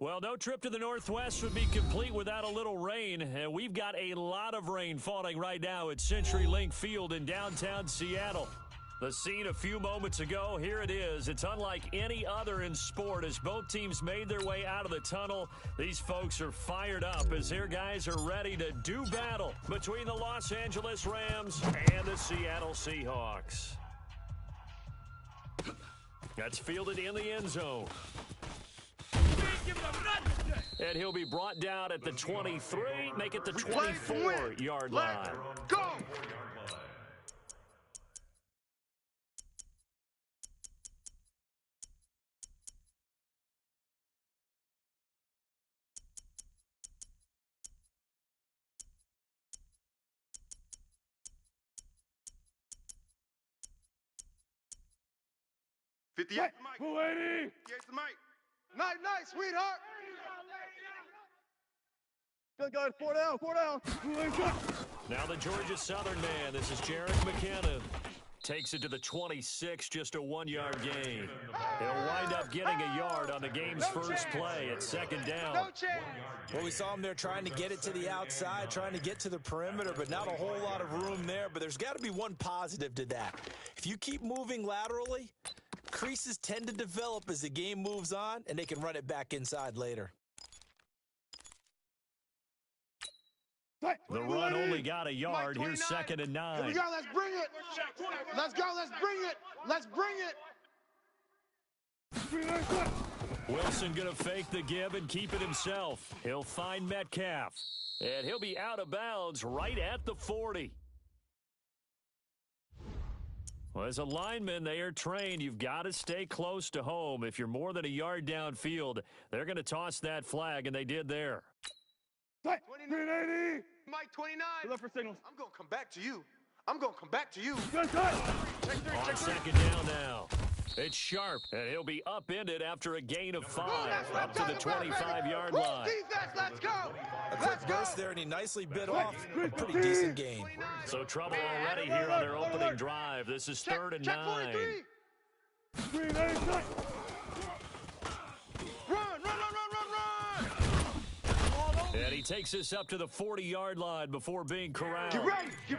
Well, no trip to the Northwest would be complete without a little rain. And we've got a lot of rain falling right now at CenturyLink Field in downtown Seattle. The scene a few moments ago, here it is. It's unlike any other in sport as both teams made their way out of the tunnel. These folks are fired up as their guys are ready to do battle between the Los Angeles Rams and the Seattle Seahawks. That's fielded in the end zone. And he'll be brought down at the 23, make it the 24-yard line. Go! Mike. 280. Here's the mic. Night, sweetheart. Good, guys. 4 down, 4 down. Now the Georgia Southern man, this is Jarek McKinnon. Takes it to the 26, just a 1-yard gain. He'll wind up getting a yard on the game's first play at second down. No chance. Well, we saw him there trying to get it to the outside, trying to get to the perimeter, but not a whole lot of room there. But there's got to be one positive to that. If you keep moving laterally, creases tend to develop as the game moves on, and they can run it back inside later. The run only got a yard. Here's 2nd and 9. Here we go. Let's bring it. Let's go. Let's bring it. Let's bring it. Wilson going to fake the give and keep it himself. He'll find Metcalf. And he'll be out of bounds right at the 40. Well, as a lineman, they are trained. You've got to stay close to home. If you're more than a yard downfield, they're going to toss that flag, and they did there. 380. Mike 29. Look for signals. I'm going to come back to you. I'm going to come back to you. On 2nd down now. It's Sharp, and he'll be upended after a gain of 5 up to the 25-yard line. Defense, let's go. A quick burst there, and he nicely bit off a pretty decent gain. So trouble already here on their opening drive. This is 3rd and 9. And he takes us up to the 40-yard line before being corralled. Get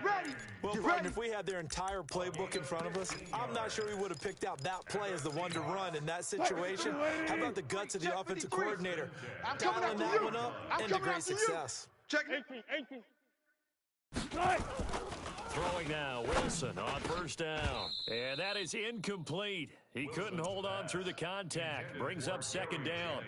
ready. Well, partner, if we had their entire playbook in front of us, I'm not sure we would have picked out that play as the one to run in that situation. How about the guts of the offensive coordinator? Dialing that one up into great success. Check it. 18. Throwing now, Wilson on 1st down. And that is incomplete. He couldn't hold on through the contact. Brings up 2nd down.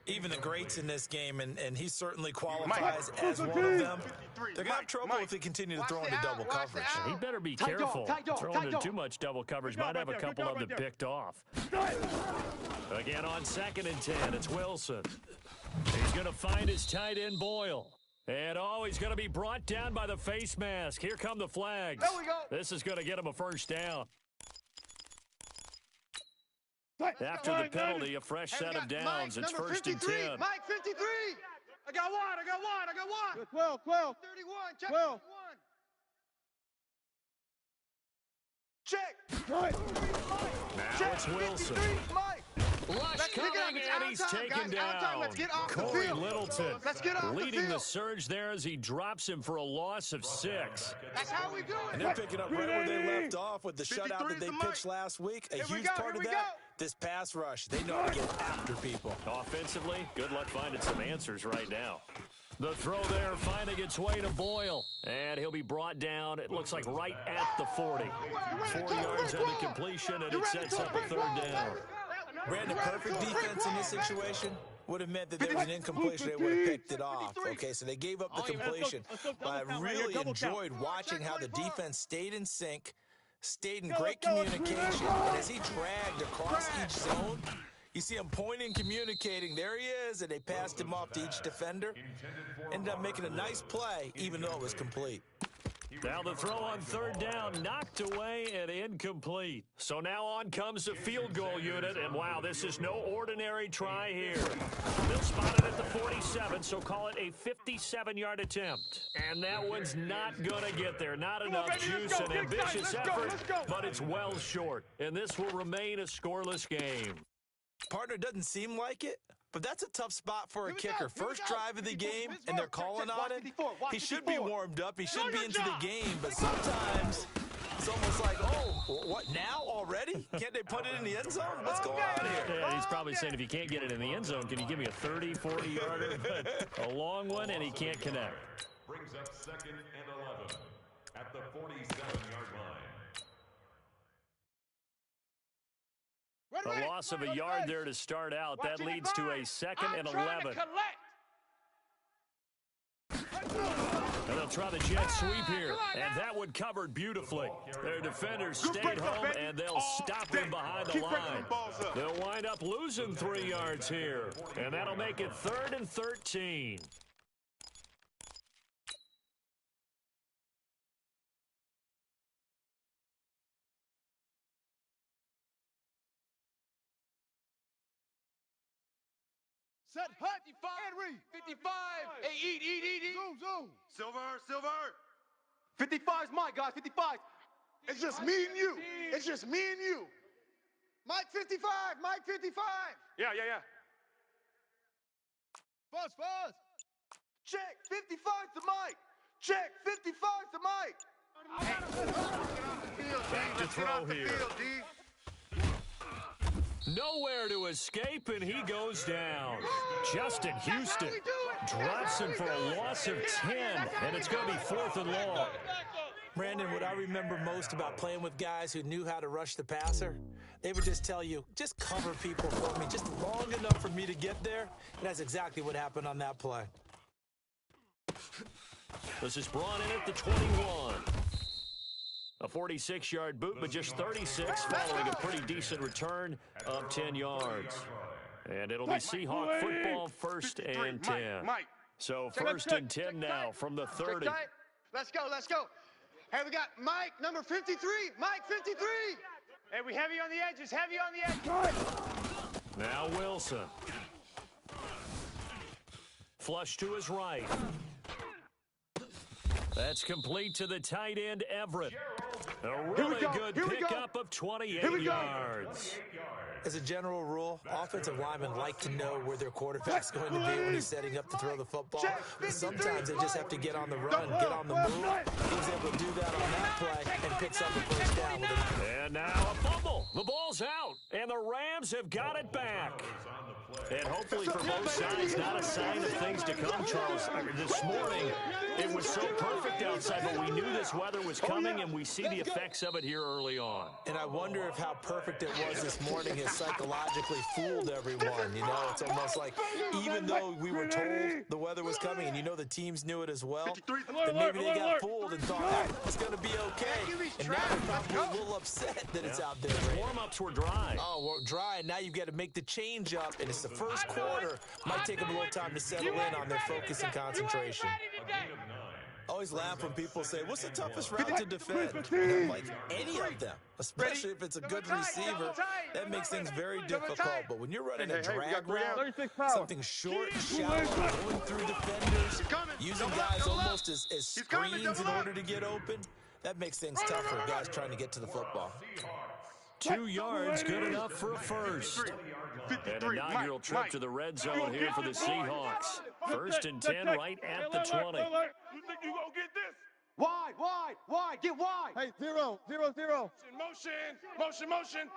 Even the greats in this game, and he certainly qualifies as one of them. They're going to have trouble if they continue to throw into double coverage. He better be careful. Throwing into too much double coverage might have a couple of them picked off. Again on 2nd and 10, it's Wilson. He's going to find his tight end Boyle. And he's going to be brought down by the face mask. Here come the flags. There we go. This is going to get him a 1st down. After the penalty, a fresh set of downs. It's 1st and 10. Mike 53. I got one. 12. 31. Check 12. 31. Check. Now it's Wilson. Mike. Rush coming, and he's taken down. Let's get off the Corey field. Littleton Let's get off the leading the field. surge there as he drops him for a loss of 6. That's how we do it. And they're picking up right where they left off with the shutout that they pitched last week. A huge part of that, this pass rush. They know how to get after people. Offensively, good luck finding some answers right now. The throw there finding its way to Boyle. And he'll be brought down, it looks like right at the 40. 4 yards on the completion, and it sets up a 3rd down. Brandon, perfect defense in this situation would have meant that there was an incompletion. They would have picked it off. Okay, so they gave up the completion. But I really enjoyed watching how the defense stayed in sync, stayed in great communication, and as he dragged across each zone, you see him pointing, communicating. There he is, and they passed him off to each defender. Ended up making a nice play, even though it was complete. Now the throw on 3rd down, knocked away and incomplete. So now on comes the field goal unit, and wow, this is no ordinary try here. They'll spot it at the 47, so call it a 57-yard attempt. And that one's not going to get there. Not enough juice and ambitious effort, but it's well short. And this will remain a scoreless game. Partner, doesn't seem like it, But that's a tough spot for a kicker. First drive of the game, and they're calling on him. He should be warmed up. He should be into the game. But sometimes it's almost like, oh, what, now already? Can't they put it in the end zone? What's going on here? Yeah, he's probably saying, if you can't get it in the end zone, can you give me a 30, 40-yarder? But a long one, and he can't connect. Brings up 2nd and 11 at the 47-yard line. A loss of a yard there to start out. That leads to a 2nd and 11. And they'll try the jet sweep here. And that one covered beautifully. Their defenders stayed home, and they'll stop him behind the line. They'll wind up losing 3 yards here. And that'll make it 3rd and 13. Set hut. 55. Henry. 55. Hey, eat. Zoom. Silver. 55's Mike, guys. 55. It's just me and you. It's just me and you. Mike 55. Yeah. Fuzz. Check. 55's the Mike. Check. 55's the Mike. Back to throw here. Nowhere to escape, and he goes down. Justin Houston drops him for a loss of 10, and it's going to be 4th and long. Brandon, what I remember most about playing with guys who knew how to rush the passer, they would just tell you, just cover people for me, just long enough for me to get there. And that's exactly what happened on that play. This is brought in at the 21. A 46-yard boot, but just 36, following a pretty decent return of 10 yards. And it'll be Seahawk football, 1st and 10. So 1st and 10 now from the 30. Let's go. Hey, we got Mike, number 53. Mike 53. Hey, we heavy on the edges. Now Wilson. Flush to his right. That's complete to the tight end, Everett. A really good pickup of 28 yards. As a general rule, offensive linemen like to know where their quarterback's going to be when he's setting up to throw the football. But sometimes they just have to get on the run, get on the move. He was able to do that on that play and picks up a first down with it. And now a fumble. The ball's out, and the Rams have got it back. And hopefully for both sides, not a sign of things to come, Charles. This morning, it was so perfect outside, but we knew this weather was coming, and we see the effects of it here early on. And I wonder if how perfect it was this morning has psychologically fooled everyone. You know, it's almost like even though we were told the weather was coming, and you know the teams knew it as well, then maybe they got fooled and thought, hey, it's going to be okay. And now they're probably a little upset that it's out there. Warm-ups were dry. Oh, well, dry, and now you've got to make the change up, and it's the first quarter. Might take them a little time to settle in on their focus and concentration. I always laugh when people say, what's the toughest route to defend? And I'm like, any of them, especially if it's a good receiver. That makes things very difficult. But when you're running a drag route, something short, shallow, going through defenders, using guys almost as screens in order to get open, that makes things tough for guys trying to get to the football. 2 yards, good enough for a first. An inaugural trip to the red zone here for the Seahawks. 1st and 10 right at the 20. You think you gonna get this? Wide, get wide. Hey, 0. Motion.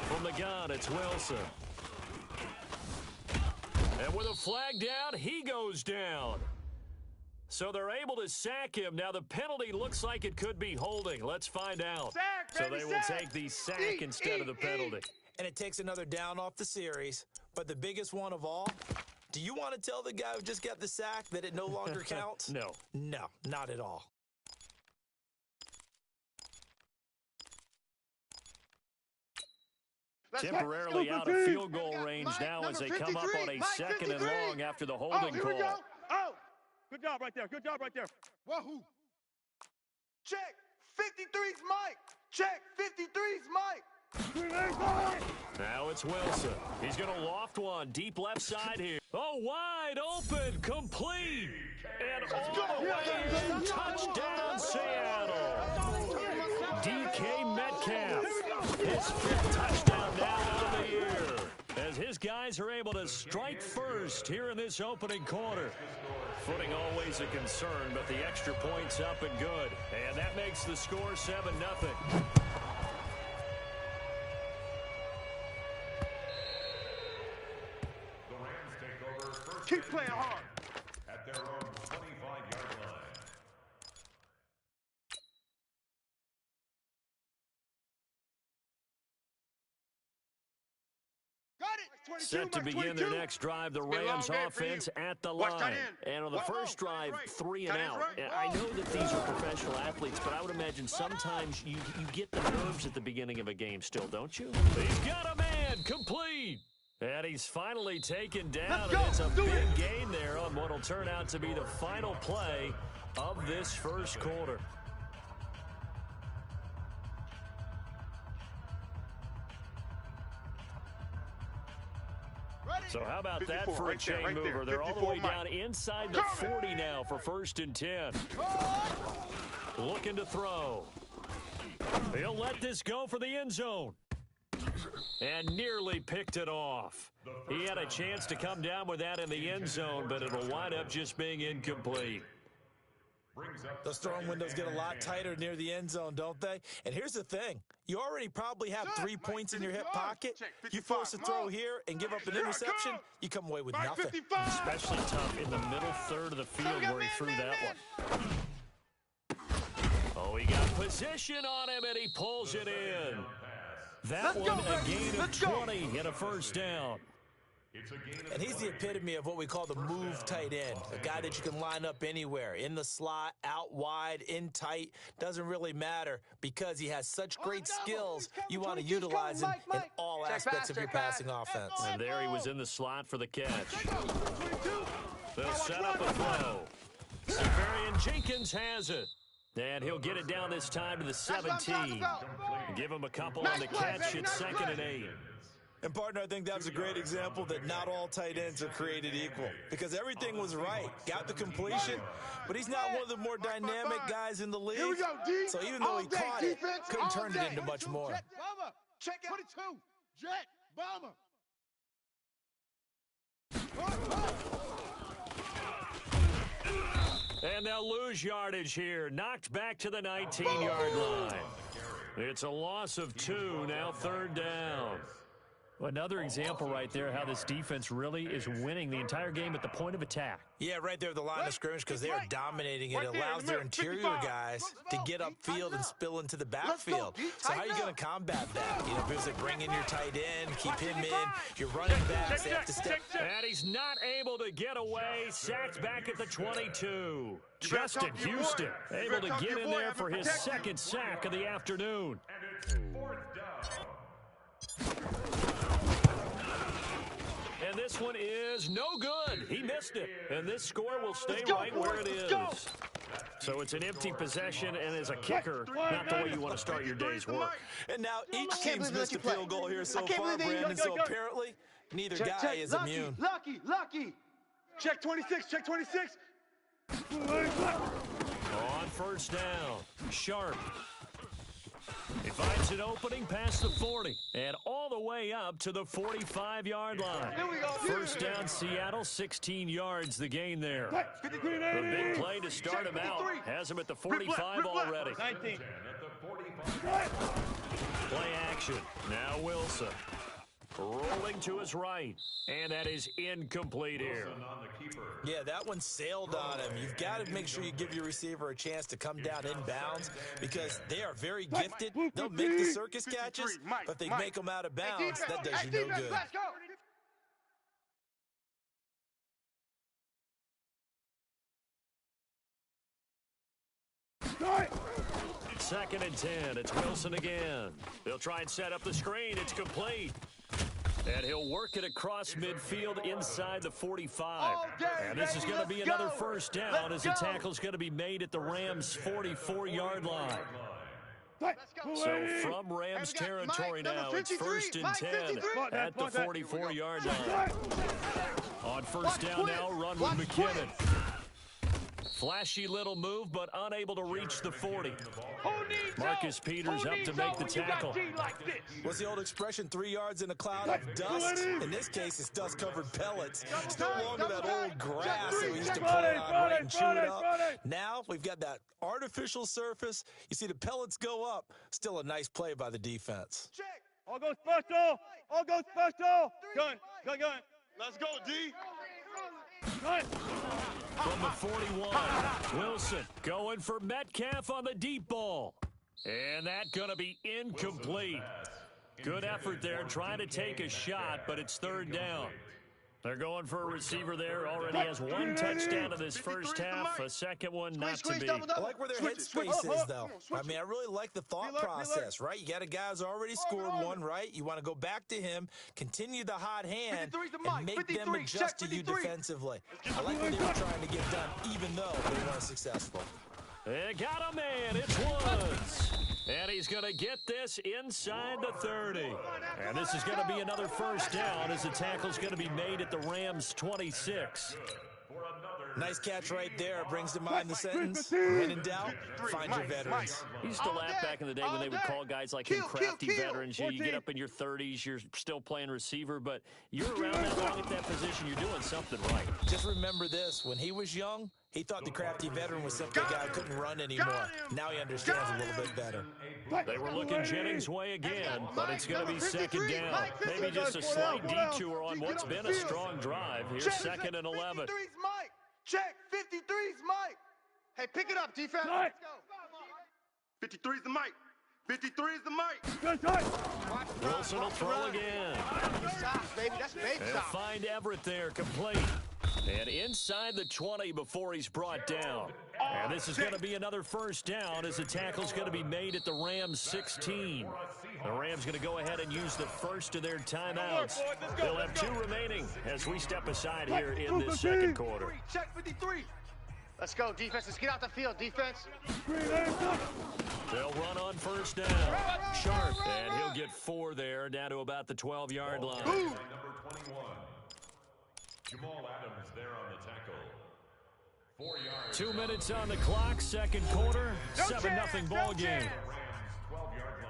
From the gun, it's Wilson. And with a flag down, he goes down. So they're able to sack him. Now the penalty looks like it could be holding. Let's find out. So they will take the sack instead of the penalty. And it takes another down off the series. But the biggest one of all, do you want to tell the guy who just got the sack that it no longer counts? No. No, not at all. Temporarily out of field goal range now as they come up on a 2nd and long after the holding call. Oh! Good job right there. Wahoo! Check. 53's Mike. Check. 53's Mike. Now it's Wilson. He's going to loft one deep left side here. Oh, wide open, complete. And all the way, touchdown Seattle. DK Metcalf, his 5th touchdown now of the year. as his guys are able to strike first here in this opening quarter. Footing always a concern, but the extra point's up and good. And that makes the score 7-0. Keep playing hard. At their own 25-yard line. Got it. 22, Set to Mike, begin 22. their next drive, the been a long Rams day for offense you. at the Watch tight line. end. And on the Whoa, first whoa, drive, right. 3 Tight and end's out. right. And I Whoa. know that these are professional athletes, but I would imagine sometimes you get the nerves at the beginning of a game still, don't you? He's got a man, complete. And he's finally taken down, Let's go. and it's a Do big it. gain there on what will turn out to be the final play of this first quarter. Ready? So how about that 54, for a right there, chain right there. mover? They're all the 54, way Mike. down inside the 40 now for 1st and 10. Looking to throw. He'll let this go for the end zone. And nearly picked it off. He had a chance to come down with that in the end zone, but it'll wind up just being incomplete. Those throwing windows get a lot tighter near the end zone, don't they? And here's the thing. You already probably have 3 points in your hip pocket. You force a throw here and give up an interception, you come away with nothing. Especially tough in the middle third of the field where he threw that one. Oh, he got position on him, and he pulls it in. That one, a gain of 20 and a first down. And he's the epitome of what we call the move tight end, a guy that you can line up anywhere, in the slot, out wide, in tight, doesn't really matter because he has such great skills. You want to utilize him in all aspects of your passing offense. And there he was in the slot for the catch. They'll set up a throw. Severian Jenkins has it. And he'll get it down this time to the 17. Give him a couple on the catch. It's 2nd and 8. And, partner, I think that was a great example that not all tight ends are created equal because everything was right. Got the completion, but he's not one of the more dynamic guys in the league. Here we go, D. So even though he caught it, couldn't turn it into much more. Jet, bomber. Check out 22. Jet, bomber. And they'll lose yardage here. Knocked back to the 19-yard line. It's a loss of 2, now 3rd down. Another example right there how this defense really is winning the entire game at the point of attack. Yeah, right there at the line of scrimmage because they are dominating it. It allows their interior guys to get upfield and spill into the backfield. So how are you going to combat that? You know, basically bring in your tight end, keep him in. Your running backs, they have to step. And he's not able to get away. Sacked back at the 22. Justin Houston able to get in there for his 2nd sack of the afternoon. And it's 4th down. And this one is no good. He missed it. And this score will stay right where it is. So it's an empty possession, and as a kicker, not the way you want to start your day's work. And now each team's missed a field goal here so far, Brandon, so apparently neither guy is immune. Lucky. Check 26, check 26. On 1st down, Sharp. He finds an opening past the 40 and all the way up to the 45-yard line. Here we go. 1st down, Seattle, 16 yards the gain there. The big play to start him out has him at the 45 already. 19. Play action. Now Wilson. Rolling to his right. And that is incomplete here. Yeah, that one sailed on him. You've got to make sure you give your receiver a chance to come down inbounds because they are very gifted. They'll make the circus catches, but if they make them out of bounds, that does you no good. Let's go. 2nd and 10. It's Wilson again. They'll try and set up the screen. It's complete. And he'll work it across midfield inside the 45. And this is going to be another 1st down as the tackle's going to be made at the Rams' 44-yard line. So from Rams territory now, it's 1st and 10 at the 44-yard line. On 1st down now, run with McKinnon. Flashy little move, but unable to reach the 40. Marcus Peters up to make the tackle. What's the old expression, 3 yards in a cloud of dust? In this case, it's dust-covered pellets. It's no longer that old grass that we used to play on, right, and chew it up. Now, we've got that artificial surface. You see the pellets go up. Still a nice play by the defense. Check. All go special. All go special. Gun. Let's go, D. Gun. From the 41, Wilson going for Metcalf on the deep ball. And that's going to be incomplete. Good effort there, trying to take a shot, but it's third down. They're going for a receiver there. Already has one touchdown in this first half. A second one not to be. I like where their headspace is, though. I mean, I really like the thought process, right? You got a guy who's already scored one, right? You want to go back to him, continue the hot hand, and make them adjust to you defensively. I like what they were trying to get done, even though they weren't successful. They got a man. It's Woods. And he's going to get this inside the 30. And this is going to be another first down as the tackle's going to be made at the Rams' 26. Nice catch right there. Brings to mind the sentence, when in doubt, find your veterans. You used to laugh back in the day when they would call guys like him crafty veterans. You get up in your 30s, you're still playing receiver, but you're around that long at that position, you're doing something right. Just remember this, when he was young, he thought the crafty veteran was simply a guy who couldn't run anymore. Now he understands a little bit better. They were looking Jennings' way again, but it's going to be second down. Maybe just a slight detour on what's been a strong drive. Here's second and 11. 53's Mike. Check. 53's Mike. Hey, pick it up, defense. Let's go. 53's the Mike. 53 is the Mike. Wilson will throw again. Baby, that's baby They'll find Everett there, complete. And inside the 20 before he's brought down. And this is going to be another first down as the tackle's going to be made at the Rams' 16. The Rams going to go ahead and use the first of their timeouts. They'll have 2 remaining as we step aside here in this second quarter. Check 53. Let's go, defense. Let's get out the field, defense. They'll run on first down. Sharp, and he'll get 4 there, down to about the 12-yard line. Number 21. Jamal Adams there on the tackle. 4 yards. 2 minutes on the clock, second quarter, 7-0 ball game. 12-yard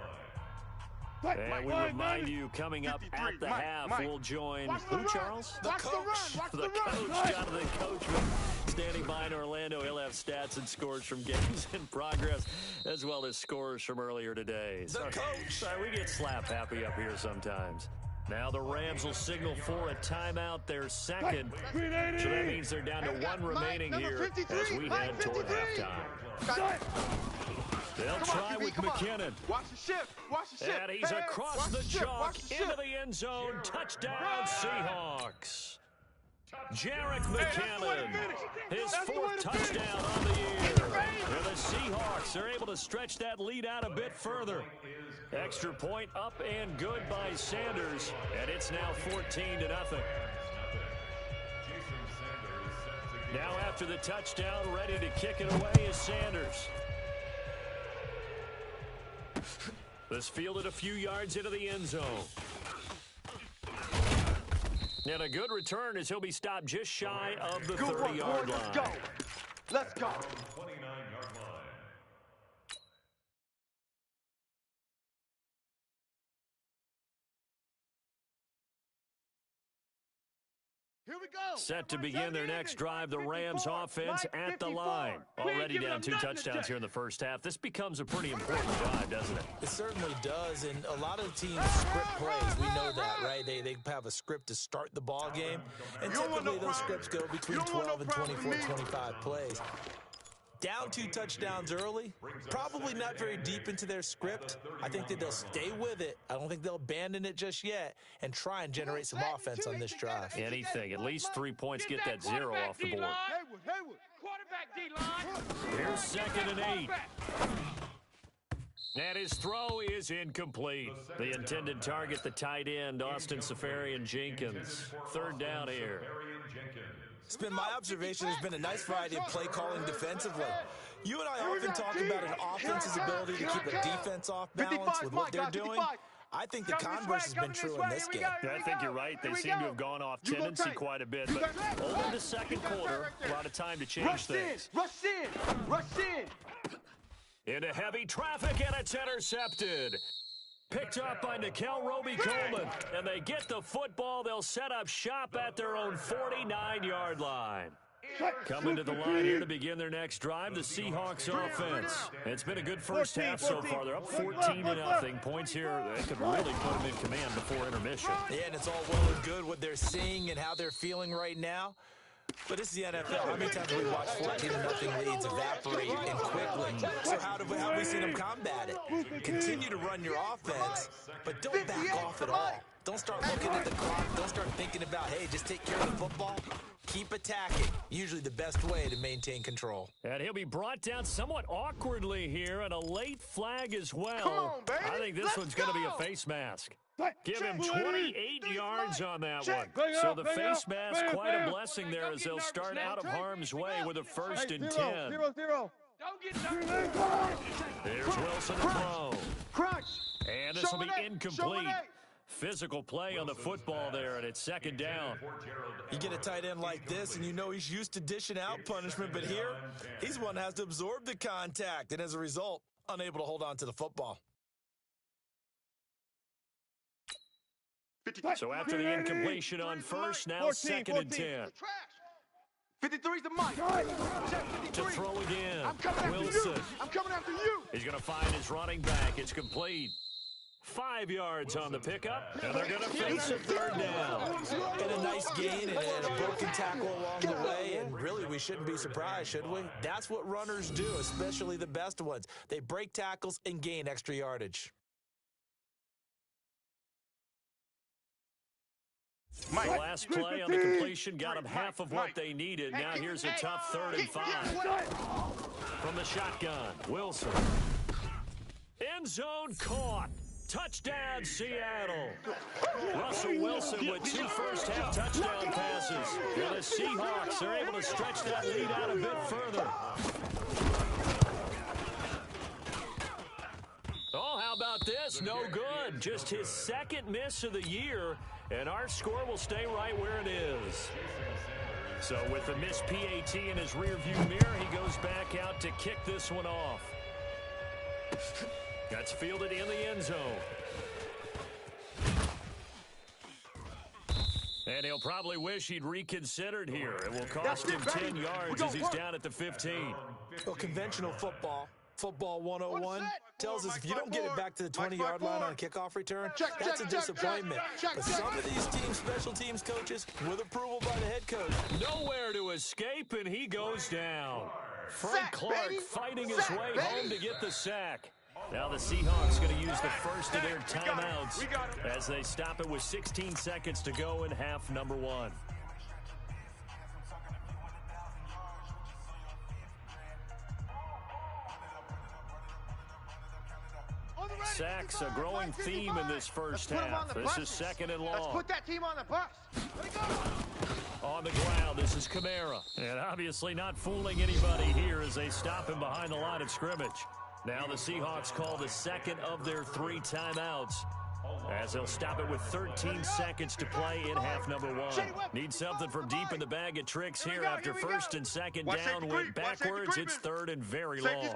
line. And we remind you, coming up at the half, we'll join who, Charles? The coach. The coach, Jonathan Coachman, standing by in Orlando. He'll have stats and scores from games in progress, as well as scores from earlier today. The coach. We get slap happy up here sometimes. Now the Rams will signal for a timeout, their second. So that means they're down to 1 remaining here as we head toward halftime. They'll try with McKinnon. Watch the shift. Watch the shift. And he's across the chalk into the end zone. Touchdown, Seahawks. Jarek McKinnon, his 4th touchdown on the year. And the Seahawks are able to stretch that lead out a bit further. Extra point up and good by Sanders. And it's now 14-0. Now after the touchdown, ready to kick it away is Sanders. This fielded a few yards into the end zone. And a good return as he'll be stopped just shy of the 30-yard line. Let's go. Let's go. 29-yard line. Here we go. Set to begin their next drive, the Rams offense at the line. Already down 2 touchdowns here in the first half. This becomes a pretty important drive, doesn't it? It certainly does, and a lot of the teams script plays. We know that, right? They have a script to start the ball game, and typically those scripts go between 12 and 24, 25 plays. Down 2 touchdowns early, probably not very deep into their script. I think that they'll stay with it. I don't think they'll abandon it just yet and try and generate some offense on this drive. Anything. At least 3 points, get that 0 off the board. Haywood. Quarterback D-line. Here's second and 8. And his throw is incomplete. The intended target, the tight end, Austin Safarian-Jenkins. Third down here. It's been my observation there's been a nice variety of play calling defensively. You and I often talk about an offense's ability to keep a defense off balance with what they're doing. I think the converse has been true in this game. I think you're right. They seem to have gone off tendency quite a bit. But over the second quarter, a lot of time to change things. Rush in. Into heavy traffic, and it's intercepted. Picked up by Nickel Roby-Coleman, and they get the football. They'll set up shop at their own 49-yard line. Coming to the line here to begin their next drive, the Seahawks offense. It's been a good first half so far. They're up 14-0. Points here, they could really put them in command before intermission. Yeah, and it's all well and good what they're seeing and how they're feeling right now. But this is the NFL. How many times have we watched 14-0 leads evaporate and quickly? So how have we seen them combat it? Continue to run your offense, but don't back off at all. Don't start looking at the clock. Don't start thinking about, hey, just take care of the football. Keep attacking. Usually the best way to maintain control. And he'll be brought down somewhat awkwardly here, and a late flag as well. Come on, baby. I think this one's going to be a face mask. Give him 28 yards on that one. So the face mask, quite a blessing there as they'll start out of harm's way with a 1st and 10. 0-0. Don't get nervous. There's Wilson to throw. Crunch. And this will be incomplete. Physical play on the football there, and it's 2nd down. You get a tight end like this, and you know he's used to dishing out punishment, but here, he's one that has to absorb the contact, and as a result, unable to hold on to the football. So after the incompletion on first, now 2nd and 10. 53's the mic. To throw again, I'm coming after Wilson. you. I'm coming after you. He's going to find his running back. It's complete. 5 yards on the pickup, and they're going to face a 3rd down. And a nice gain and a broken tackle along the way, and really we shouldn't be surprised, should we? That's what runners do, especially the best ones. They break tackles and gain extra yardage. The last play on the completion got them half of what they needed. Now here's a tough 3rd and 5. From the shotgun, Wilson. End zone caught. Touchdown, Seattle. Russell Wilson with 2 first-half touchdown passes. And the Seahawks are able to stretch that lead out a bit further. Oh, how about this? No good. Just his 2nd miss of the year, and our score will stay right where it is. So with the missed PAT in his rearview mirror, he goes back out to kick this one off. That's fielded in the end zone. And he'll probably wish he'd reconsidered here. It will cost him 10 yards as he's down at the 15. Well, conventional football 101 tells us if you don't get it back to the 20-yard line on a kickoff return, that's a disappointment. But some of these teams, special teams coaches, with approval by the head coach. Nowhere to escape, and he goes down. Frank Clark fighting his way home to get the sack. Now the Seahawks going to use the first of their timeouts as they stop it with 16 seconds to go in half number 1. Sacks, a growing theme in this first half. This is 2nd and long. Let's put that team on the bus. On the ground, this is Kamara. And obviously not fooling anybody here as they stop him behind the line of scrimmage. Now the Seahawks call the 2nd of their 3 timeouts as they'll stop it with 13 seconds to play in half number 1. Need something from deep in the bag of tricks here after 1st and 2nd down. Went backwards. It's 3rd and very long.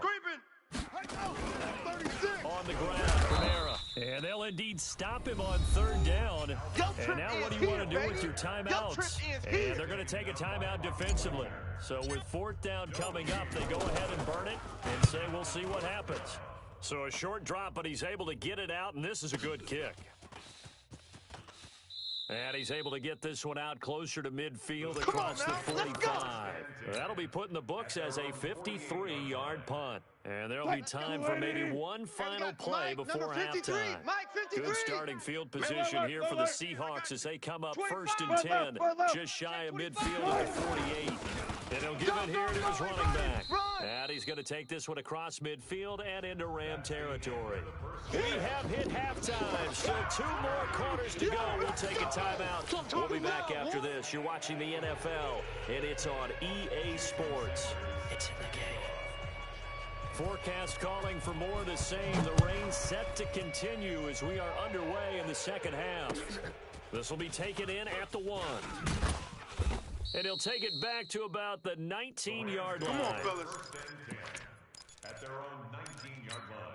On the ground, Kamara. And they'll indeed stop him on 3rd down. And now what do you want to do with your timeouts? And they're going to take a timeout defensively. So with 4th down coming up, they go ahead and burn it and say we'll see what happens. So a short drop, but he's able to get it out, and this is a good kick. And he's able to get this one out closer to midfield across the 45. That'll be put in the books as a 53-yard punt. And there'll be time for maybe one final play before halftime. Good starting field position here for the Seahawks as they come up 1st and 10, just shy of midfield at the 48. And he'll give it here to his running back. And he's going to take this one across midfield and into Ram territory. We have hit halftime. Still 2 more quarters to go. We'll take a timeout. We'll be back after this. You're watching the NFL, and it's on EA Sports. It's in the game. Forecast calling for more of the same. The rain set to continue as we are underway in the 2nd half. This will be taken in at the 1. And he'll take it back to about the 19-yard line. Come on, fellas. at their own 19-yard line.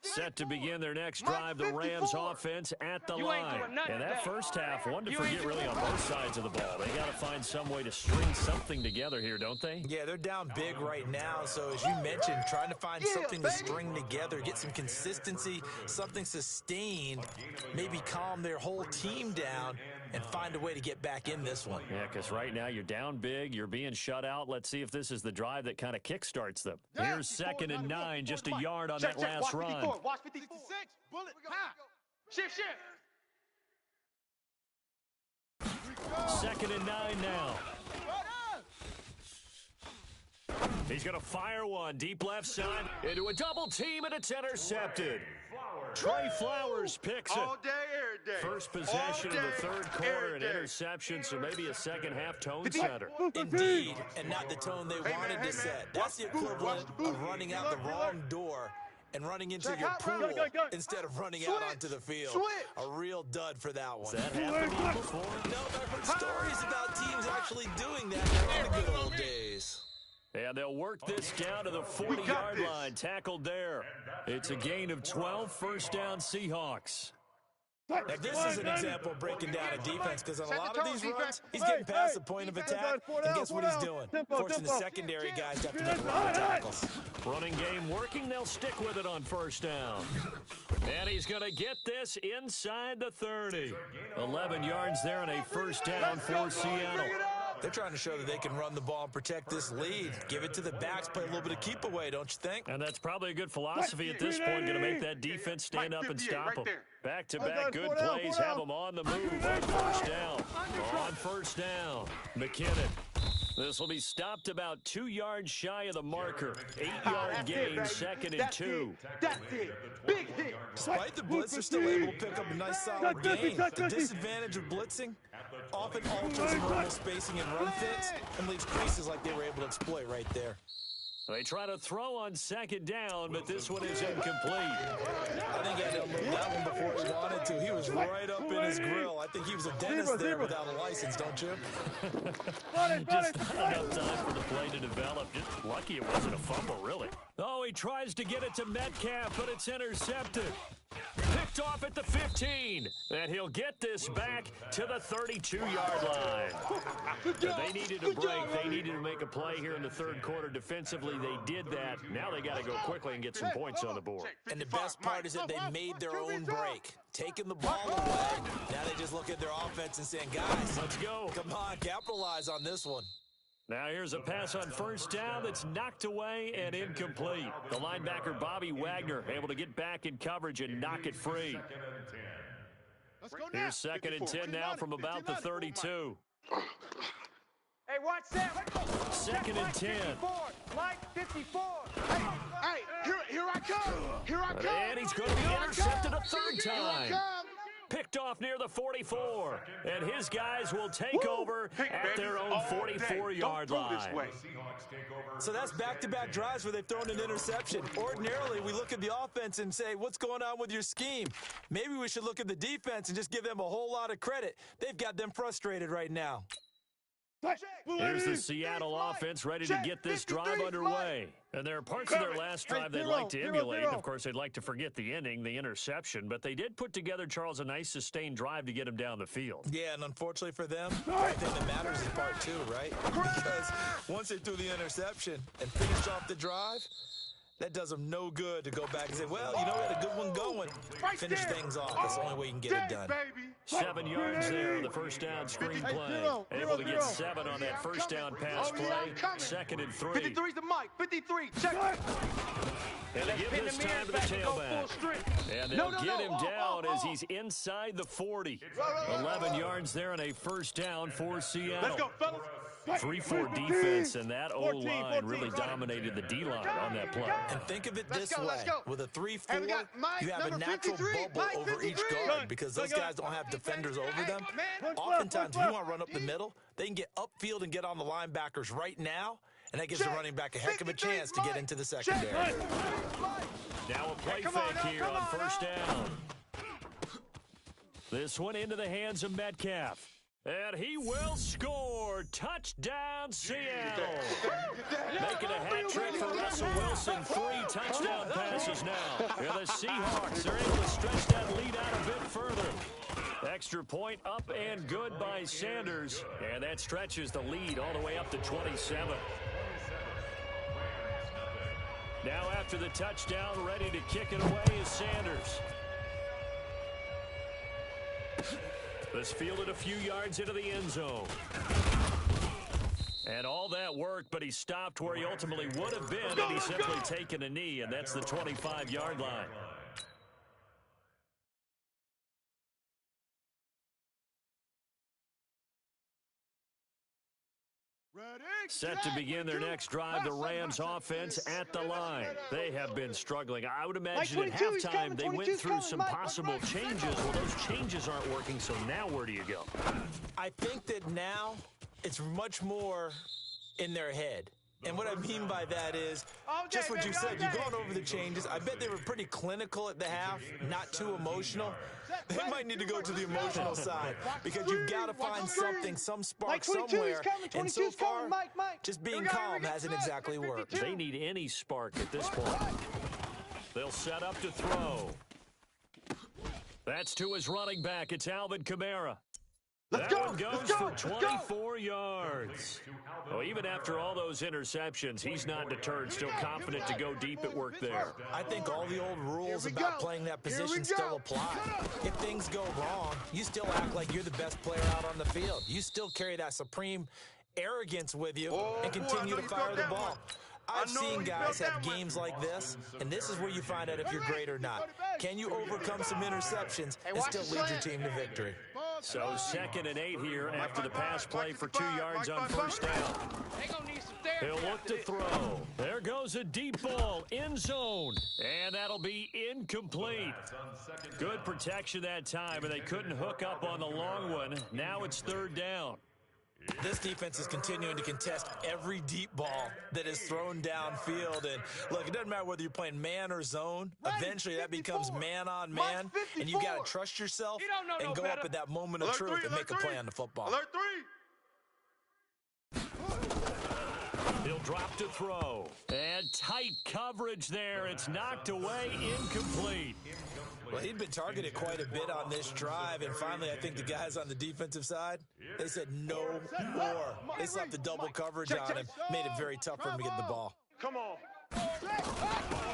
Set to begin their next drive, the Rams offense at the line. And that first half, one to forget really on both sides of the ball. They got to find some way to string something together here, don't they? Yeah, they're down big right now. So as you mentioned, trying to find something to string together, get some consistency, something sustained, maybe calm their whole team down and find a way to get back in this one. Yeah, because right now you're down big, you're being shut out. Let's see if this is the drive that kind of kickstarts them. Here's 2nd and 9, just a yard on that last run. Watch 54. Bullet. Shift. 2nd and 9 now. He's going to fire one deep left side into a double team, and it's intercepted. Trey Flowers picks it. All day, every day. First possession of the third quarter, an interception, so maybe a second half tone setter. Indeed, and not the tone they wanted to set. That's the equivalent of running out the wrong door and running into your pool instead of running out onto the field. A real dud for that one. Has that happened to you before? No, but I've heard stories about teams actually doing that back in the good old days. And they'll work this down to the 40-yard line, tackled there. It's a gain of 12, first down Seahawks. Now, this is an example of breaking down a defense, because on a lot of these runs, he's getting past the point of attack, and guess what he's doing? Forcing the secondary guys to have to make a lot of tackles. Running game working, they'll stick with it on first down. And he's going to get this inside the 30. 11 yards there and a first down for Seattle. They're trying to show that they can run the ball and protect this lead. Give it to the backs, play a little bit of keep away, don't you think? And that's probably a good philosophy at this point, going to make that defense stand up and stop them. Back-to-back good plays, have them on the move on first down. On first down, McKinnon. This will be stopped about 2 yards shy of the marker. 8-yard gain, 2nd and 2. That's it. Big hit. Despite the blitz, they're still able to pick up a nice solid gain. The disadvantage of blitzing often alters normal spacing and run fits and leaves creases like they were able to exploit right there. They try to throw on 2nd down, but this one is incomplete. I think he had to move that one before he wanted to. He was right up in his grill. I think he was a dentist there without a license, don't you? Just not enough time for the play to develop. Just lucky it wasn't a fumble, really. Oh, he tries to get it to Metcalf, but it's intercepted. Picked off at the 15, and he'll get this back to the 32-yard line. They needed a break. They needed to make a play here in the third quarter. Defensively, they did that. Now they got to go quickly and get some points on the board. And the best part is that they made their own break, taking the ball away. Now they just look at their offense and saying, guys, let's go. Come on, capitalize on this one. Now here's a pass on first down that's knocked away and incomplete. The linebacker, Bobby Wagner, able to get back in coverage and knock it free. Here's 2nd and 10 now from about the 32. Hey, watch that. 2nd and 10. Mike, 54. Hey, here I come. Here I come. And he's going to be intercepted a third time. Picked off near the 44, and his guys will take over at their own 44-yard line. So that's back-to-back drives where they've thrown an interception. Ordinarily, we look at the offense and say, what's going on with your scheme? Maybe we should look at the defense and just give them a whole lot of credit. They've got them frustrated right now. Here's the Seattle offense ready to get this drive underway. And there are parts of their last drive they'd like to emulate. Of course, they'd like to forget the ending, the interception. But they did put together, Charles, a nice sustained drive to get them down the field. Yeah, and unfortunately for them, the only thing that matters is part 2, right? Because once they threw the interception and finished off the drive, that does them no good to go back and say, well, you know, we had a good one going. Finish things off. That's the only way you can get it done. 7 yards there on the first down screen play. Able to get 7 on that first down pass play. 2nd and 3. 53's the mic. 53. Check. And they give this time to the tailback. And they'll get him down as he's inside the 40. 11 yards there and a first down for Seattle. Let's go, fellas. 3-4 defense, and that O-line really dominated the D-line on that play. And think of it this way. With a 3-4, you have a natural bubble over each guard because those guys don't have defenders over them. Oftentimes, if you want to run up the middle, they can get upfield and get on the linebackers right now, and that gives the running back a heck of a chance to get into the secondary. Now a play fake here on first down. This one into the hands of Metcalf. And he will score. Touchdown, Seattle. Making a hat trick for Russell Wilson. 3 touchdown passes now. Yeah, the Seahawks are able to stretch that lead out a bit further. Extra point up and good by Sanders. And that stretches the lead all the way up to 27. Now after the touchdown, ready to kick it away is Sanders. This fielded a few yards into the end zone. And all that worked, but he stopped where he ultimately would have been had he simply taken a knee, and that's the 25-yard line. Set to begin their next drive, the Rams offense at the line. They have been struggling. I would imagine at halftime they went through some possible changes. Well, those changes aren't working, so now where do you go? I think that now it's much more in their head. And what I mean by that is, just what you said, you've gone over the changes. I bet they were pretty clinical at the half, not too emotional. They might need to go to the emotional side because you've got to find something, some spark somewhere. And so far, just being calm hasn't exactly worked. They need any spark at this point. They'll set up to throw. That's to his running back. It's Alvin Kamara. That one goes for 24 yards. Well, even after all those interceptions, he's not deterred, still confident to go deep at work there. I think all the old rules about playing that position still apply. If things go wrong, you still act like you're the best player out on the field. You still carry that supreme arrogance with you and continue to fire the ball. I've seen guys have games like this, and this is where you find out if you're great or not. Can you overcome some interceptions and still lead your team to victory? So 2nd and 8 here after the pass play for 2 yards on first down. He'll look to throw. There goes a deep ball, end zone, and that'll be incomplete. Good protection that time, and they couldn't hook up on the long one. Now it's 3rd down. This defense is continuing to contest every deep ball that is thrown downfield. And look, it doesn't matter whether you're playing man or zone. Eventually, that becomes man on man. And you got to trust yourself and go up at that moment of truth and make a play on the football. Alert 3. He'll drop to throw. And tight coverage there. It's knocked away, incomplete. Well, he'd been targeted quite a bit on this drive, and finally I think the guys on the defensive side, they said no more. They slapped the double coverage on him, made it very tough for him to get the ball. Come on.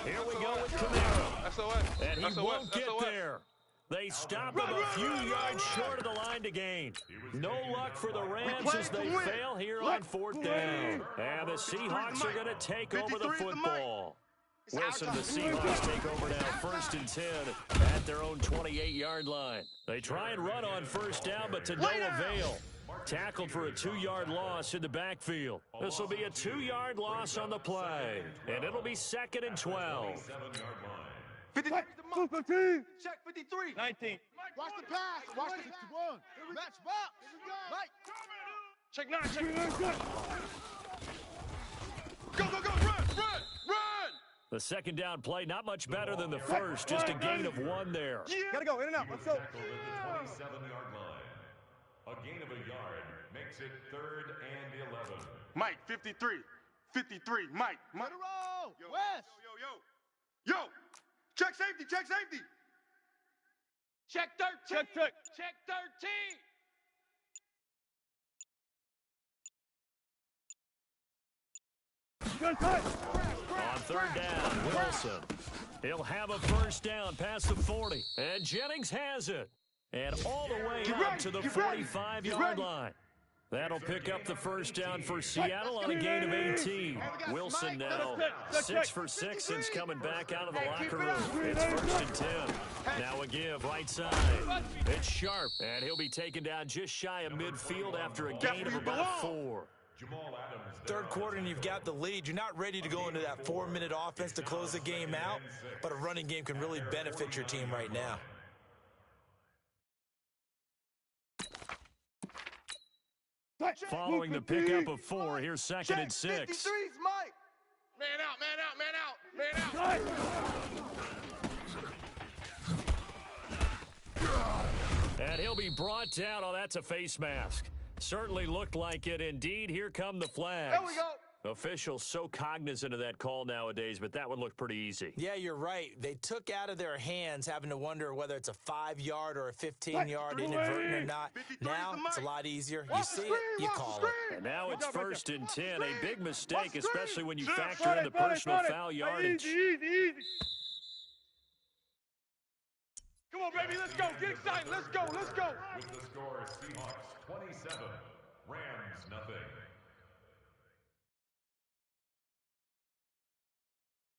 Here we go with Kamara. And he won't get there. They stop him a few yards short of the line to gain. No luck for the Rams as they fail here on 4th down. And the Seahawks are going to take over the football. Wilson, the Seahawks take over now, 1st and 10 at their own 28-yard line. They try and run on first down, but to no avail. Tackled for a 2-yard loss in the backfield. This will be a 2-yard loss on the play, and it'll be 2nd and 12. 53. Check 53. 19. Watch the pass. Watch the 51. Match back. Mike. Check 9. Check 9. Go, go, go. Run, run, run. The 2nd down play, not much better than the first, just a gain of 1 there. Gotta go, in and out. Let's go. 27-yard line. A gain of a yard makes it 3rd and 11. Mike, 53. 53. Mike. Let it roll. Yo, West. Yo. Check safety. Check safety. Check 13. Check. Check 13. On 3rd down, Wilson. He'll have a first down past the 40. And Jennings has it. And all the way up to the 45-yard line. That'll pick up the first down for Seattle on a gain of 18. Wilson now 6 for 6 since coming back out of the locker room. It's 1st and 10. Now a give right side. It's Sharp, and he'll be taken down just shy of midfield after a gain of about 4. 3rd quarter and you've got the lead. You're not ready to go into that 4-minute offense to close the game out, but a running game can really benefit your team right now. Following the pickup of 4, here's second and 6. 53's Mike. Man out, man out, man out, man out. And he'll be brought down. Oh, that's a face mask. Certainly looked like it. Indeed, here come the flags. There we go. Officials so cognizant of that call nowadays, but that one looked pretty easy. Yeah, you're right. They took out of their hands having to wonder whether it's a 5-yard or a 15-yard inadvertent or not. Now it's a lot easier. You see it, you call it. And now it's first and 10. A big mistake, especially when you factor in the personal foul yardage. Easy. Come on, baby, let's go. Get excited. Let's go. With the score, Seahawks 27, Rams nothing.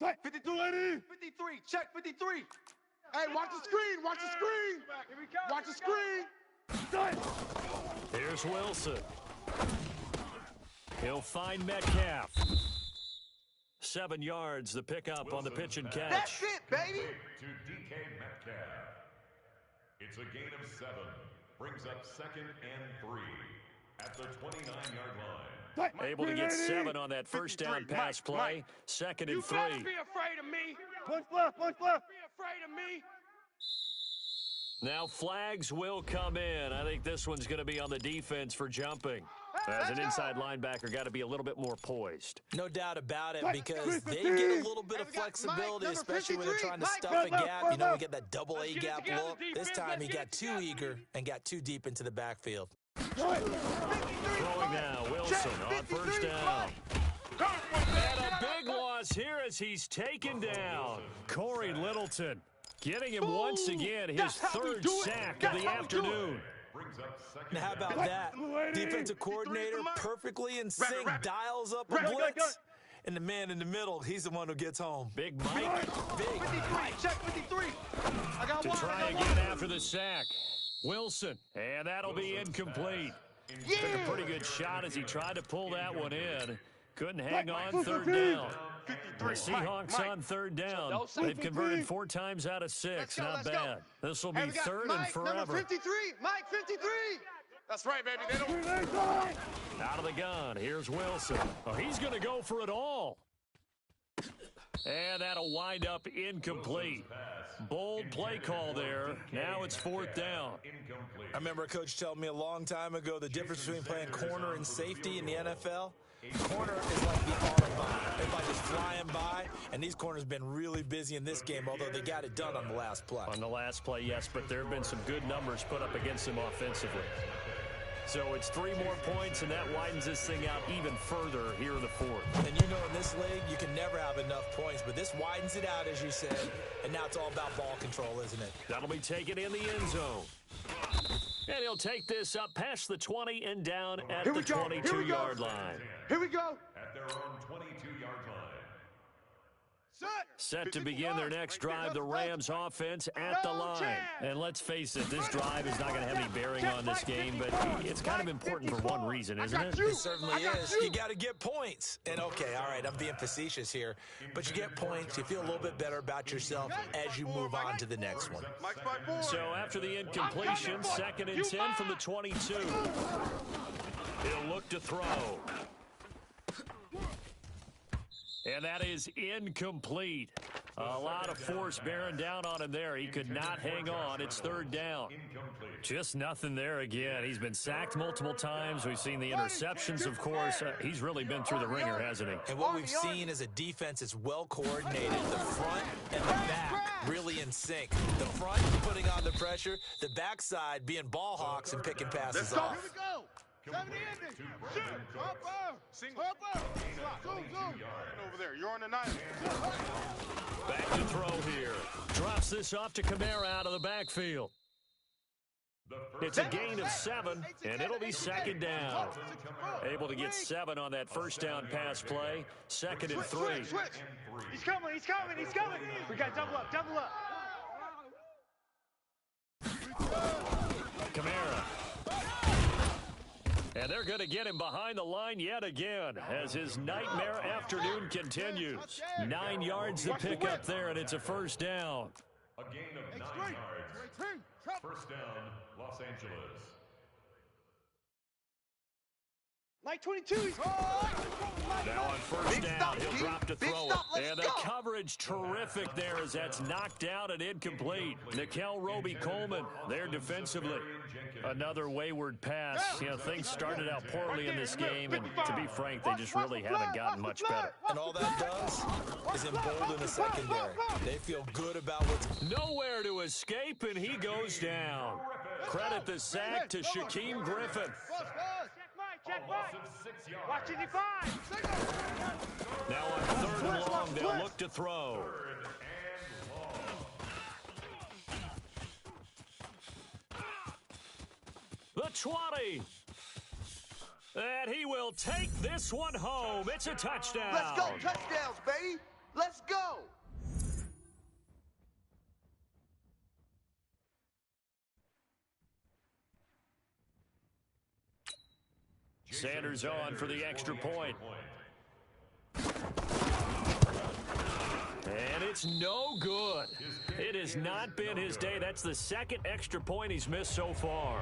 53. Check 53. Hey, watch the screen. Watch the screen. Here's Wilson. He'll find Metcalf. 7 yards, the pickup on the pitch and catch. That's it, baby. To DK Metcalf. It's a gain of 7. Brings up second and 3 at the 29-yard line. Able to get 7 on that first down pass play. Second and 3. You better be afraid of me. Punch left. Be afraid of me. Now flags will come in. I think this one's going to be on the defense for jumping. As an inside linebacker, got to be a little bit more poised. No doubt about it, because they get a little bit of flexibility, especially when they're trying to stuff a gap. You know, we get that double A gap look. This time he got too eager and got too deep into the backfield. Throwing now, Wilson on first down. And a big loss here as he's taken down. Corey Littleton getting him once again, his third sack of the afternoon. Now, how about that? Defensive coordinator perfectly in sync, dials up a blitz. And the man in the middle, he's the one who gets home. Big Mike. Big Mike. Check 53. I got To one. try again after the sack. Wilson. And that'll be incomplete. Took a pretty good shot as he tried to pull that one in. Couldn't hang on third down. The Seahawks on third down. They've converted 4 times out of 6. Not bad. This will be third and forever. Number 53. Mike 53. That's right, baby. They don't. Out of the gun. Here's Wilson. Oh, he's going to go for it all. And that'll wind up incomplete. Bold play call there. Now it's 4th down. I remember a coach telling me a long time ago the difference between playing corner and safety in the NFL. Corner is like the autobahn. It's like just flying by, and these corners have been really busy in this game, although they got it done on the last play. On the last play, yes, but there have been some good numbers put up against them offensively. So it's 3 more points, and that widens this thing out even further here in the 4th. And you know in this league, you can never have enough points, but this widens it out, as you said, and now it's all about ball control, isn't it? That'll be taken in the end zone. And he'll take this up past the 20 and down at the 22-yard line. Here we go. At their own 22-yard line. Set to begin their next drive, the Rams offense at the line. And let's face it, this drive is not going to have any bearing on this game, but it's kind of important for one reason, isn't it? It certainly is. You got to get points. And okay, all right, I'm being facetious here, but you get points, you feel a little bit better about yourself as you move on to the next one. So after the incompletion, 2nd and 10 from the 22. He'll look to throw. And that is incomplete. A lot of force bearing down on him there. He could not hang on. It's 3rd down. Just nothing there again. He's been sacked multiple times. We've seen the interceptions, of course. He's really been through the ringer, hasn't he? And what we've seen is a defense that's well coordinated. The front and the back really in sync. The front putting on the pressure. The backside being ball hawks and picking passes off. Here we go. 70 ending. Shoot. Hopper. Zoom. Over there. You're on the 9. Back to throw here. Drops this off to Kamara out of the backfield. It's a gain of 7, and it'll be 2nd down. Able to get 7 on that first down pass play. 2nd and 3. He's coming. We got double up. Kamara. And they're going to get him behind the line yet again as his nightmare afternoon continues. 9 yards to pick up there, and it's a first down. A gain of 9 yards. First down, Los Angeles. Mike 22, he's Now on first down, he'll drop to throw it. And the go. coverage terrific there as that's knocked out and incomplete. Nickel Roby-Coleman there defensively. Another wayward pass. You know, things started out poorly in this game, and to be frank, they just really haven't gotten much better. And all that does is embolden the secondary. They feel good about what's... Nowhere to escape, and he goes down. Credit the sack to Shaquem Griffin. Check Mike. Watch it, 5. Now on third and long, they'll look to throw. The 20. And he will take this one home. It's a touchdown. Let's go, touchdowns, baby. Let's go. Sanders on for the extra point. And it's no good. It has not been his day. That's the second extra point he's missed so far.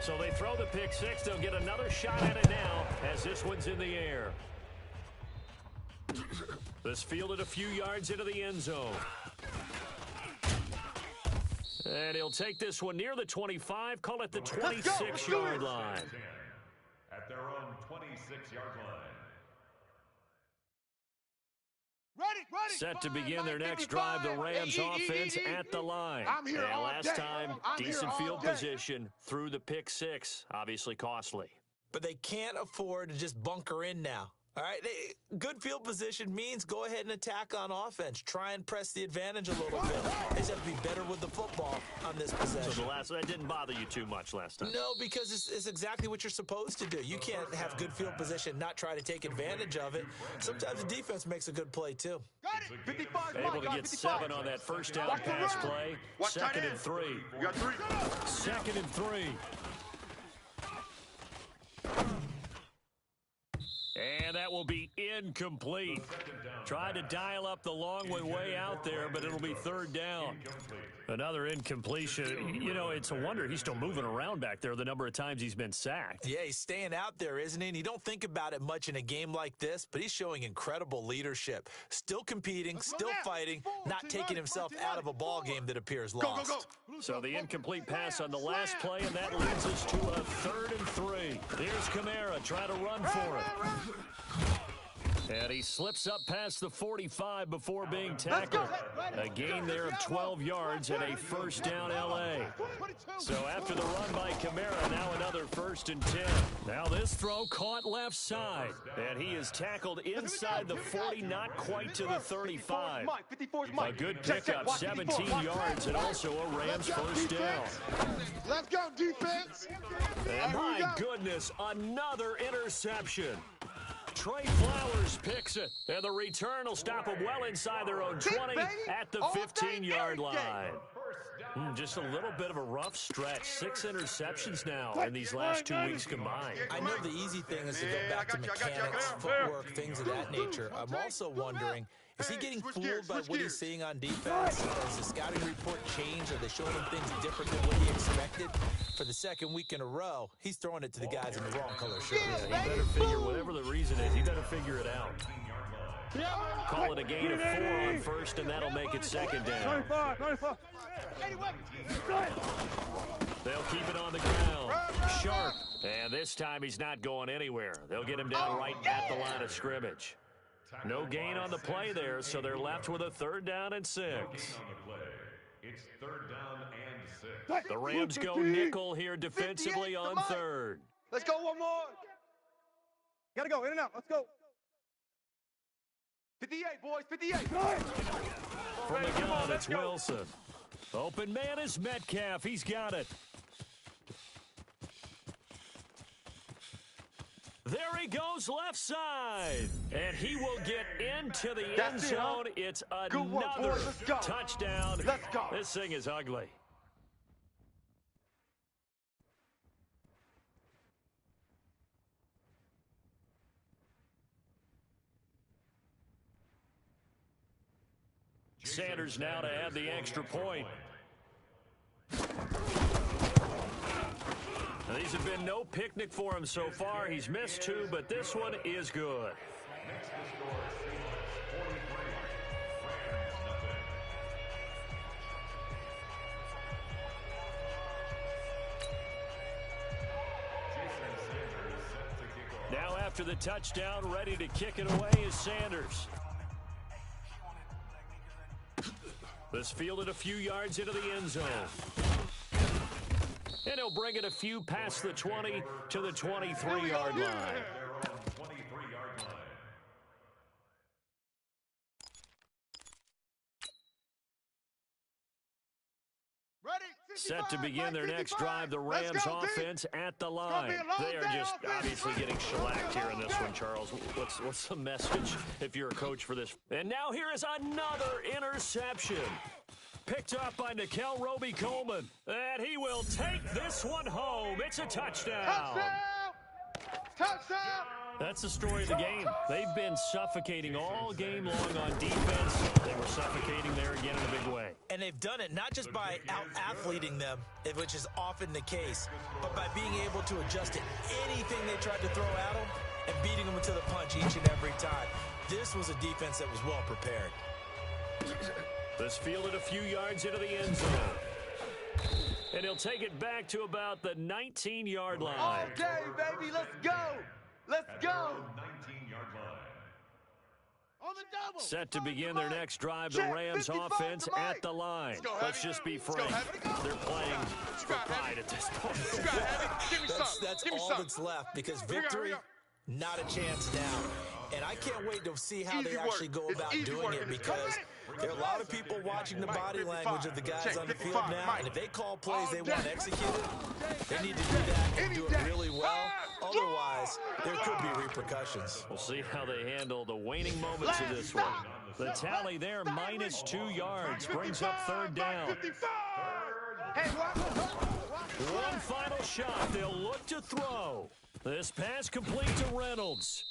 So they throw the pick six. They'll get another shot at it now as this one's in the air. This fielded a few yards into the end zone. And he'll take this one near the 25, call it the 26-yard line. At their own 26-yard line. Ready. Set to begin their next drive, the Rams offense at the line. I'm here and all last day. time, I'm decent here all field day. position, threw the pick six, obviously costly. But they can't afford to just bunker in now. All right, good field position means go ahead and attack on offense. Try and press the advantage a little bit. They just have to be better with the football on this possession. So that didn't bother you too much last time? No, because it's exactly what you're supposed to do. You can't have good field position, not try to take advantage of it. Sometimes the defense makes a good play, too. Got it. 55, Able to get 7 on that first down pass play. Second and 3. You got 3. Second and 3. And that will be incomplete. Tried to dial up the long one way out there, but it'll be third down. Another incompletion. You know, it's a wonder he's still moving around back there the number of times he's been sacked. Yeah, he's staying out there, isn't he? And you don't think about it much in a game like this, but he's showing incredible leadership. Still competing, still fighting, not taking himself out of a ball game that appears lost. Go. So the incomplete pass on the last play, and that leads us to a 3rd and 3. Here's Kamara trying to run for it. And he slips up past the 45 before being tackled. A gain there of 12 yards and a first down L.A. So after the run by Kamara, now another 1st and 10. Now this throw caught left side. And he is tackled inside the 40, not quite to the 35. A good pickup, 17 yards, and also a Rams first down. Let's go, defense. And my goodness, another interception. Trey Flowers picks it, and the return will stop them well inside their own 20 at the 15-yard line. Just a little bit of a rough stretch. 6 interceptions now in these last 2 weeks combined. I know the easy thing is to go back to mechanics, footwork, things of that nature. I'm also wondering, is he getting fooled by what he's seeing on defense? Has the scouting report changed? Are they showing him things different than what he expected? For the second week in a row, he's throwing it to the guys in the wrong color shirt. Yeah, he better figure, whatever the reason is, he better figure it out. Call it a gain of 4 on first, and that'll make it second down. They'll keep it on the ground. Sharp. And this time he's not going anywhere. They'll get him down right at the line of scrimmage. No gain on the play there, so they're left with a 3rd down and 6. It's 3rd down and 6. The Rams go nickel here defensively on 3rd. Let's go one more. Gotta go, in and out. Let's go. 58, boys, 58. From the gun, it's Wilson. Open man is Metcalf. He's got it. There he goes left side. And he will get into the end zone. It's another touchdown. Let's go. This thing is ugly. Sanders now to add the extra point. Now, these have been no picnic for him so far. He's missed 2, but this one is good. Next to score, Seahawks 43, Rams nothing. Jason Sanders set to kick off. Now after the touchdown, ready to kick it away is Sanders. This fielded a few yards into the end zone. And he'll bring it a few past the 20 to the 23-yard line. Their own 23-yard line. Ready? Set to begin their next drive, the Rams offense at the line. They are just obviously getting shellacked here in this one, Charles. What's the message if you're a coach for this? And now here is another interception. Picked up by Nickel Roby-Coleman. And he will take this one home. It's a touchdown. Touchdown! Touchdown! That's the story of the game. They've been suffocating all game long on defense. They were suffocating there again in a big way. And they've done it not just by out-athleting them, which is often the case, but by being able to adjust to anything they tried to throw at them and beating them to the punch each and every time. This was a defense that was well prepared. This fielded a few yards into the end zone. And he'll take it back to about the 19-yard line. All day, baby. Let's go. Let's go. 19-yard line. On the double. Set to begin their next drive, the Rams offense at the line. Let's just be frank. They're playing for pride at this point. That's all that's left, because victory, not a chance now. And I can't wait to see how they actually go about doing it, because there are a lot of people watching the body language of the guys on the field now, and if they call plays they want executed, they need to do that and do it really well. Otherwise, there could be repercussions. We'll see how they handle the waning moments of this one. The tally there, minus 2 yards, brings up third down. One final shot. They'll look to throw. This pass complete to Reynolds.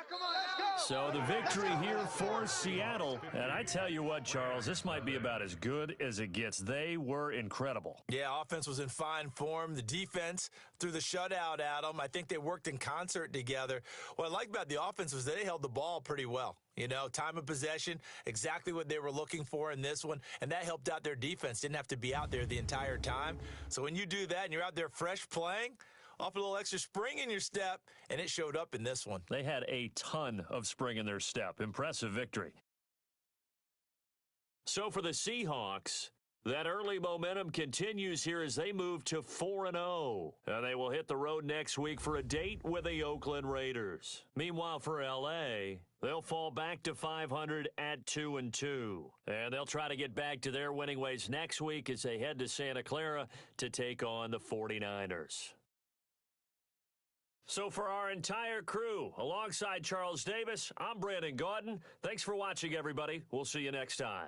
Come on, let's go. So the victory here for Seattle. And I tell you what, Charles, this might be about as good as it gets. They were incredible. Yeah, offense was in fine form. The defense threw the shutout at them. I think they worked in concert together. What I like about the offense was they held the ball pretty well. You know, time of possession, exactly what they were looking for in this one, and that helped out their defense. Didn't have to be out there the entire time. So when you do that and you're out there fresh playing, off a little extra spring in your step, and it showed up in this one. They had a ton of spring in their step. Impressive victory. So for the Seahawks, that early momentum continues here as they move to 4-0. And they will hit the road next week for a date with the Oakland Raiders. Meanwhile, for L.A., they'll fall back to 500 at 2-2. And they'll try to get back to their winning ways next week as they head to Santa Clara to take on the 49ers. So for our entire crew, alongside Charles Davis, I'm Brandon Gaudin. Thanks for watching, everybody. We'll see you next time.